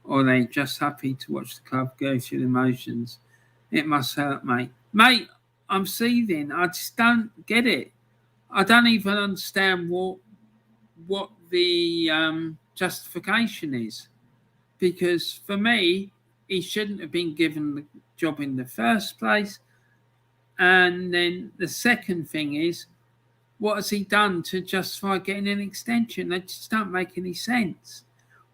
or they're just happy to watch the club go through the motions. It must hurt, mate. Mate, I'm seething. I just don't get it. I don't even understand what the justification is, because for me, he shouldn't have been given the job in the first place. And then the second thing is, what has he done to justify getting an extension? They just don't make any sense.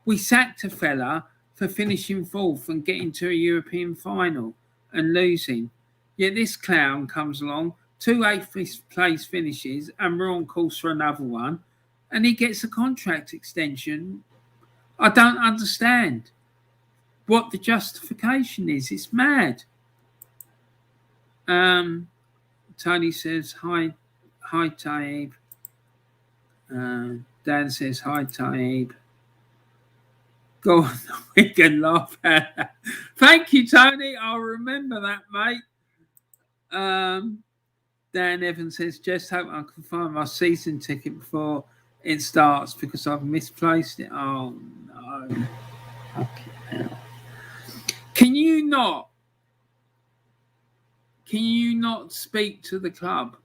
We sacked a fella for finishing fourth and getting to a European final and losing. Yet this clown comes along, 2 8th place finishes, and we're on course for another one, and he gets a contract extension. I don't understand what the justification is. It's mad. Tony says, hi, Taib. Dan says, hi, Taib. Go on, we can laugh at that. Thank you, Tony. I'll remember that, mate. Dan Evans says, just hope I can find my season ticket before it starts because I've misplaced it. Oh, no. Fucking hell. Can you not speak to the club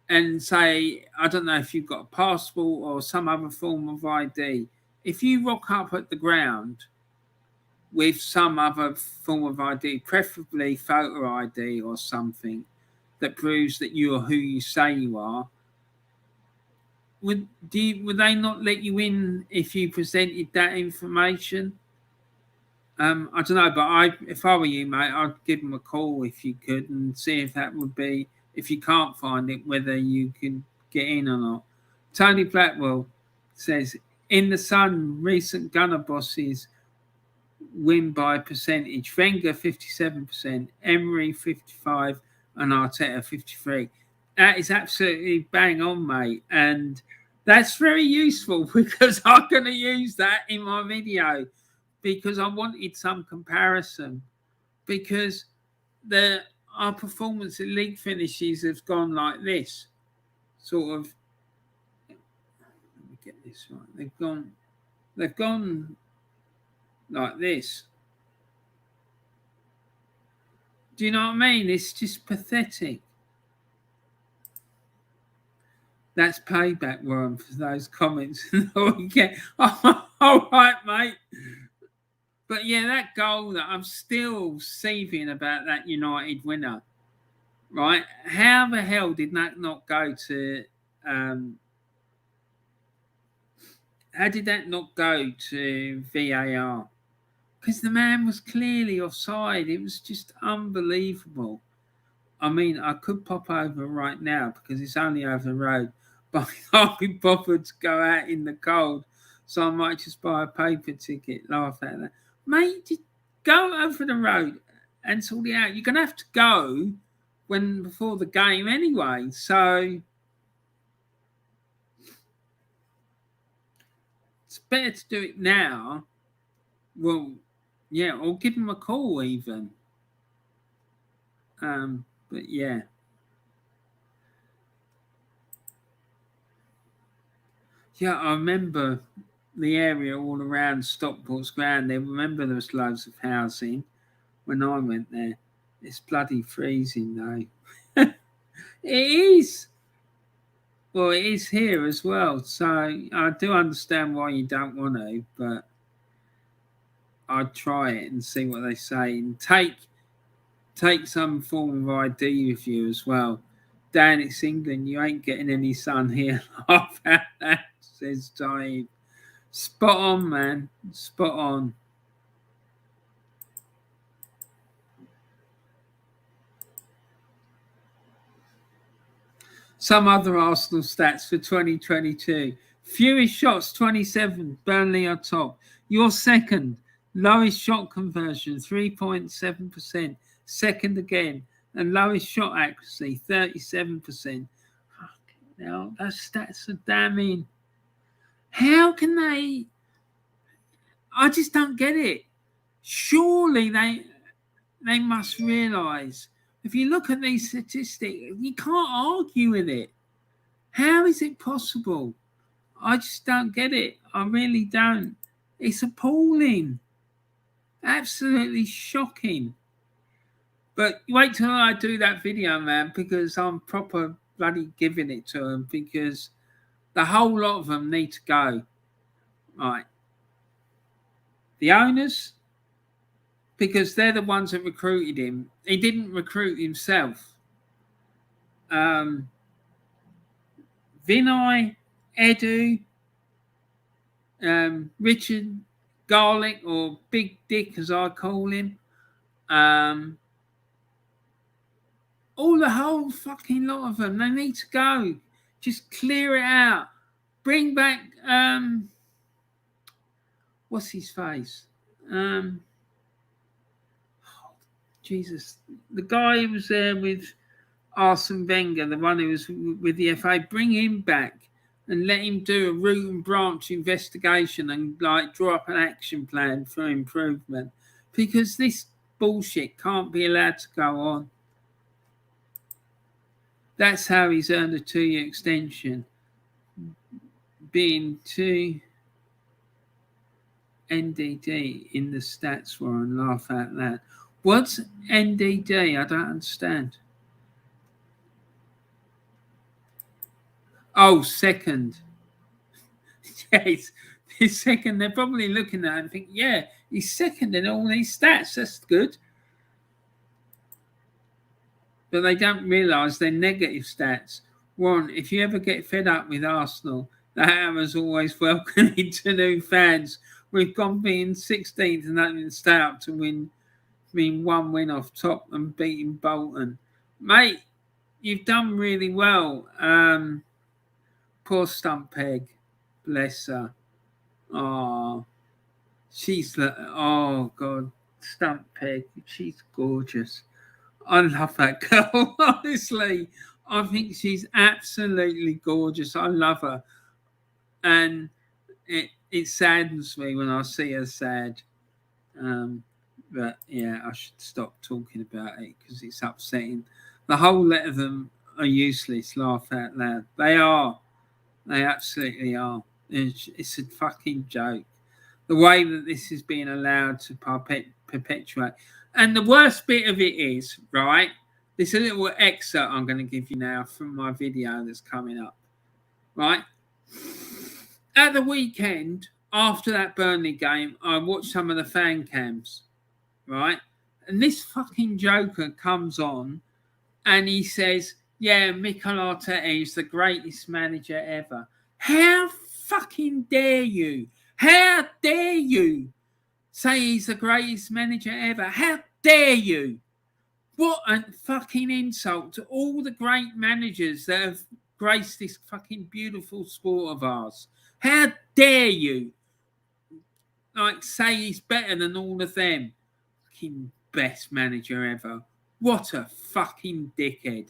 and say, I don't know if you've got a passport or some other form of ID. If you rock up at the ground with some other form of ID, preferably photo ID or something that proves that you are who you say you are, would they not let you in if you presented that information? I don't know, but if I were you, mate, I'd give them a call if you could and see if that would be, if you can't find it, whether you can get in or not. Tony Blackwell says, in the Sun, recent Gunner bosses win by percentage. Wenger 57%, Emery 55%, and Arteta 53%. That is absolutely bang on, mate. And that's very useful because I'm going to use that in my video because I wanted some comparison. Because our performance at league finishes has gone like this. Sort of, let me get this right. They've gone like this. Do you know what I mean? It's just pathetic. That's payback, Warren, for those comments. Okay. All right, mate. But yeah, that goal that I'm still seething about that United winner, right? How the hell did that not go to? How did that not go to VAR? Because the man was clearly offside. It was just unbelievable. I mean, I could pop over right now because it's only over the road, but I can't be bothered to go out in the cold. So I might just buy a paper ticket, laugh at that. Mate, just go over the road. and sort it out. You're going to have to go before the game anyway. So it's better to do it now. Well, yeah, or give them a call even. But yeah. Yeah, I remember the area all around Stockport's ground. I remember there was loads of housing when I went there. It's bloody freezing though. It is. Well, it is here as well. So I do understand why you don't want to, but I'd try it and see what they say and take some form of ID with you as well. Dan, it's England. You ain't getting any sun here. Laugh at that, says Dave. Spot on, man. Spot on. Some other Arsenal stats for 2022. Fewest shots, 27. Burnley are top. You're second. Lowest shot conversion, 3.7%. Second again. And lowest shot accuracy, 37%. Now, those stats are damning. How can they? I just don't get it. Surely they must realise, if you look at these statistics, you can't argue with it. How is it possible? I just don't get it. I really don't. It's appalling. Absolutely shocking. But wait till I do that video, man, because I'm proper bloody giving it to them, because the whole lot of them need to go. Right. The owners, because they're the ones that recruited him. He didn't recruit himself. Vinay, Edu, Richard Garlick, or Big Dick as I call him, all the whole fucking lot of them, they need to go. Just clear it out. Bring back what's his face? Jesus, the guy who was there with Arsene Wenger, the one who was with the FA. Bring him back and let him do a root and branch investigation and like draw up an action plan for improvement, because this bullshit can't be allowed to go on. That's how he's earned a 2-year extension, being 2 NDD in the stats war, and laugh at that. What's NDD? I don't understand. Oh, second. Yes, he's second. They're probably looking at it and think, yeah, he's second in all these stats. That's good. But they don't realise they're negative stats. Warren, if you ever get fed up with Arsenal, the Hammer's always welcoming to new fans. We've gone being 16th and only stay up to win 1 win off top and beating Bolton. Mate, you've done really well. Poor Stump Peg. Bless her. Oh, she's oh God, Stump Peg. She's gorgeous. I love that girl. Honestly, I think she's absolutely gorgeous. I love her, and it saddens me when I see her sad. But yeah, I should stop talking about it because it's upsetting. The whole lot of them are useless. Laugh out loud. They are. They absolutely are. It's a fucking joke. The way that this is being allowed to perpetuate. And the worst bit of it is, right, there's a little excerpt I'm going to give you now from my video that's coming up, right? At the weekend, after that Burnley game, I watched some of the fan cams, right? And this fucking joker comes on and he says, yeah, Mikel Arteta is the greatest manager ever. How fucking dare you? How dare you say he's the greatest manager ever? How dare you? What a fucking insult to all the great managers that have graced this fucking beautiful sport of ours. How dare you, like, say he's better than all of them? Fucking best manager ever. What a fucking dickhead.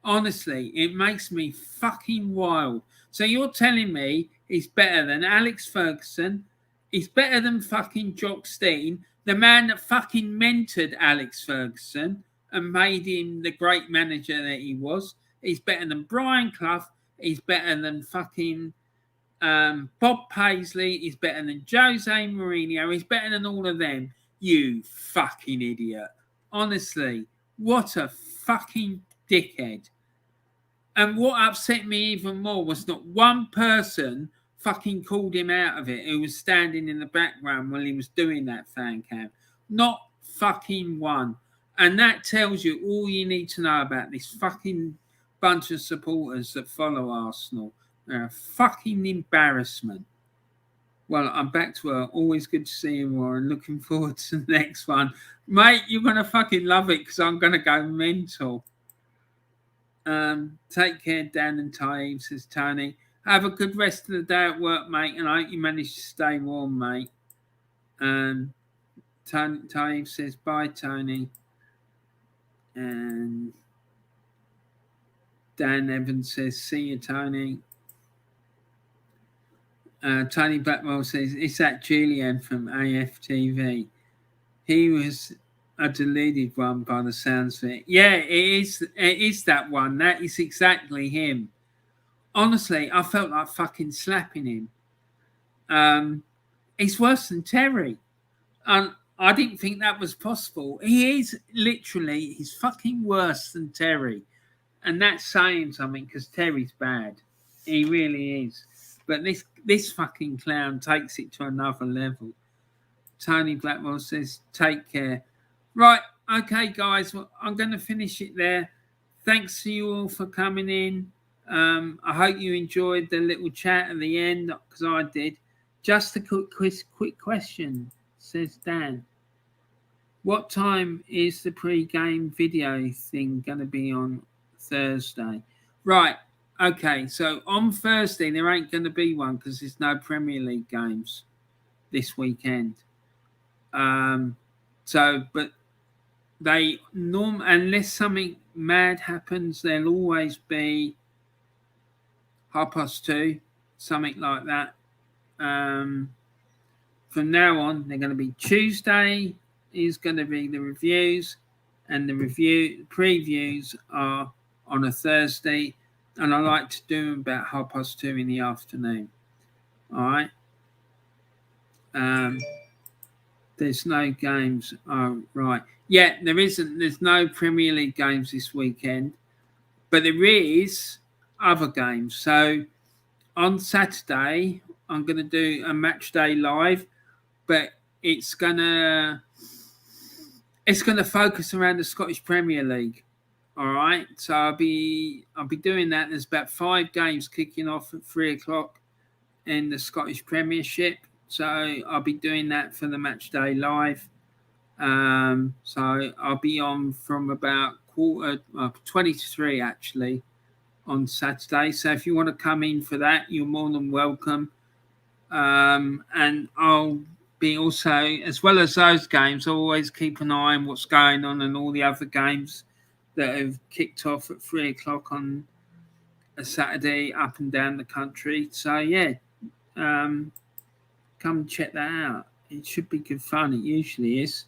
Honestly, it makes me fucking wild. So you're telling me he's better than Alex Ferguson? He's better than fucking Jock Stein, the man that fucking mentored Alex Ferguson and made him the great manager that he was. He's better than Brian Clough. He's better than fucking Bob Paisley. He's better than Jose Mourinho. He's better than all of them. You fucking idiot. Honestly, what a fucking dickhead. And what upset me even more was not one person fucking called him out of it who was standing in the background while he was doing that fan cam. Not fucking one. And that tells you all you need to know about this fucking bunch of supporters that follow Arsenal. They're a fucking embarrassment. Well, I'm back to her. Always good to see you, Warren. Looking forward to the next one. Mate, you're going to fucking love it because I'm going to go mental. Take care, Dan and Ty, says Tony. Have a good rest of the day at work, mate, and I hope you manage to stay warm, mate. Ty says, bye, Tony. And Dan Evans says, see you, Tony. Tony Blackwell says, it's that Julian from AFTV. He was a deleted one by the sounds of it. Yeah, it is that one. That is exactly him. Honestly, I felt like fucking slapping him. He's worse than Terry. And I didn't think that was possible. He is literally, he's fucking worse than Terry. And that's saying something because Terry's bad. He really is. But this fucking clown takes it to another level. Tony Blackwell says, take care. Right, okay, guys. Well, I'm going to finish it there. Thanks to you all for coming in. I hope you enjoyed the little chat at the end, because I did. Just a quick question, says Dan. What time is the pre-game video thing going to be on Thursday? Right, okay, so on Thursday there ain't going to be one because there's no Premier League games this weekend. But they unless something mad happens, there'll always be 2:30, something like that. From now on, they're going to be Tuesday is going to be the reviews, and the previews are on a Thursday, and I like to do them about 2:30 in the afternoon. All right. There's no games. Oh, right. Yeah, there isn't. There's no Premier League games this weekend, but there is other games. So on Saturday, I'm going to do a match day live, but it's gonna focus around the Scottish Premier League. All right. So I'll be doing that. There's about 5 games kicking off at 3:00 in the Scottish Premiership. So I'll be doing that for the match day live. So I'll be on from about 20 to 3 actually on Saturday. So if you want to come in for that, you're more than welcome. And I'll be also, as well as those games, I'll always keep an eye on what's going on and all the other games that have kicked off at 3:00 on a Saturday up and down the country. So yeah, come and check that out. It should be good fun. It usually is.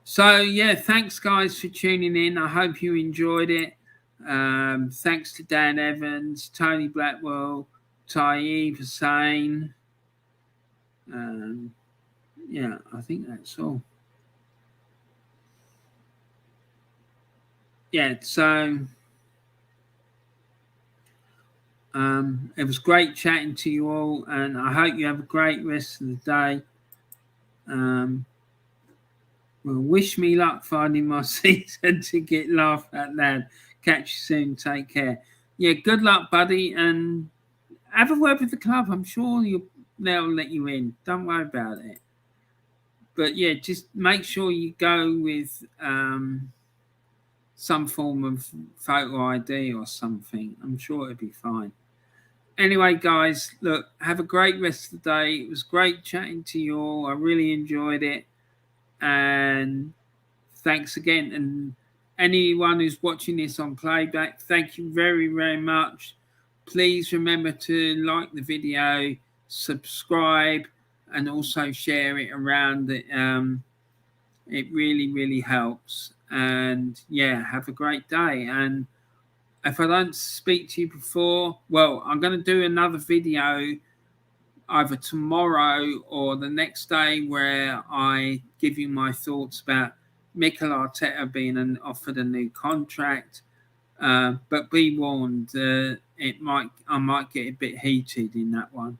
So yeah, thanks guys for tuning in. I hope you enjoyed it. Thanks to Dan Evans, Tony Blackwell, Taib Hussain. Yeah, I think that's all. Yeah, so it was great chatting to you all, and I hope you have a great rest of the day. Well, wish me luck finding my season to get laughed at loud. Catch you soon. Take care. Yeah, good luck, buddy, and have a word with the club. I'm sure they'll let you in. Don't worry about it. But yeah, just make sure you go with some form of photo ID or something. I'm sure it'll be fine. Anyway, guys, look, have a great rest of the day. It was great chatting to you all. I really enjoyed it. And thanks again. And anyone who's watching this on playback, thank you very, very much. Please remember to like the video, subscribe, and also share it around. It really, really helps. And yeah, have a great day. And if I don't speak to you before, well, I'm going to do another video either tomorrow or the next day where I give you my thoughts about Mikel Arteta being offered a new contract. But be warned, I might get a bit heated in that one.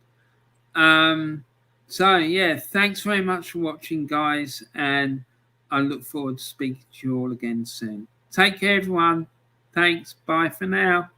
So yeah, thanks very much for watching, guys, and I look forward to speaking to you all again soon. Take care, everyone. Thanks. Bye for now.